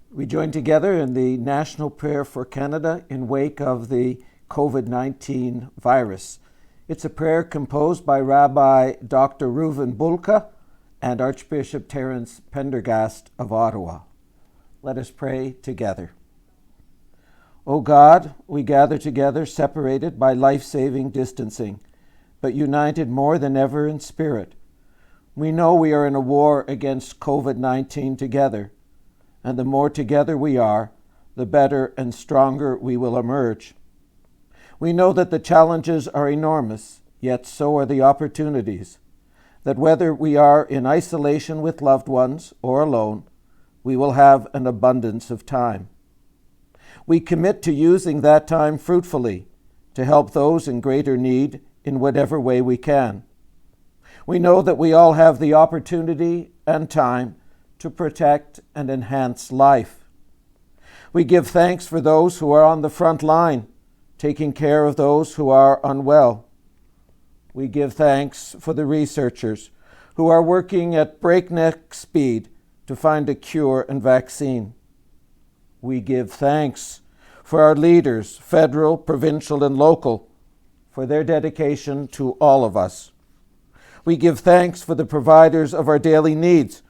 We join together in the National Prayer for Canada in wake of the COVID-19 virus. It's a prayer composed by Rabbi Dr. Reuven Bulka and Archbishop Terrence Prendergast of Ottawa. Let us pray together. O God, we gather together separated by life-saving distancing, but united more than ever in spirit. We know we are in a war against COVID-19 together, and the more together we are, the better and stronger we will emerge. We know that the challenges are enormous, yet so are the opportunities, that whether we are in isolation with loved ones or alone, we will have an abundance of time. We commit to using that time fruitfully to help those in greater need in whatever way we can. We know that we all have the opportunity and time to protect and enhance life. We give thanks for those who are on the front line, taking care of those who are unwell. We give thanks for the researchers who are working at breakneck speed to find a cure and vaccine. We give thanks for our leaders, federal, provincial, and local, for their dedication to all of us. We give thanks for the providers of our daily needs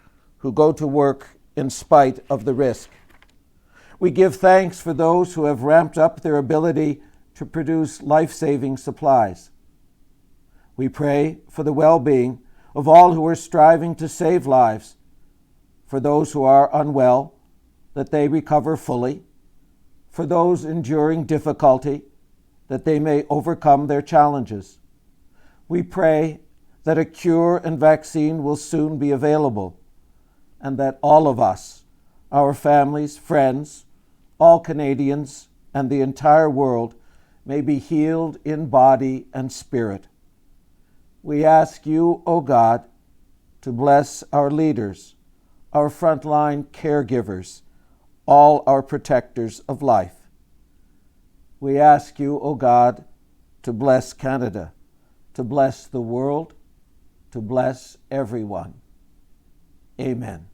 who go to work in spite of the risk. We give thanks for those who have ramped up their ability to produce life-saving supplies. We pray for the well-being of all who are striving to save lives, for those who are unwell, that they recover fully, for those enduring difficulty, that they may overcome their challenges. We pray that a cure and vaccine will soon be available, and that all of us, our families, friends, all Canadians, and the entire world may be healed in body and spirit. We ask you, O God, to bless our leaders, our frontline caregivers, all our protectors of life. We ask you, O God, to bless Canada, to bless the world, to bless everyone. Amen.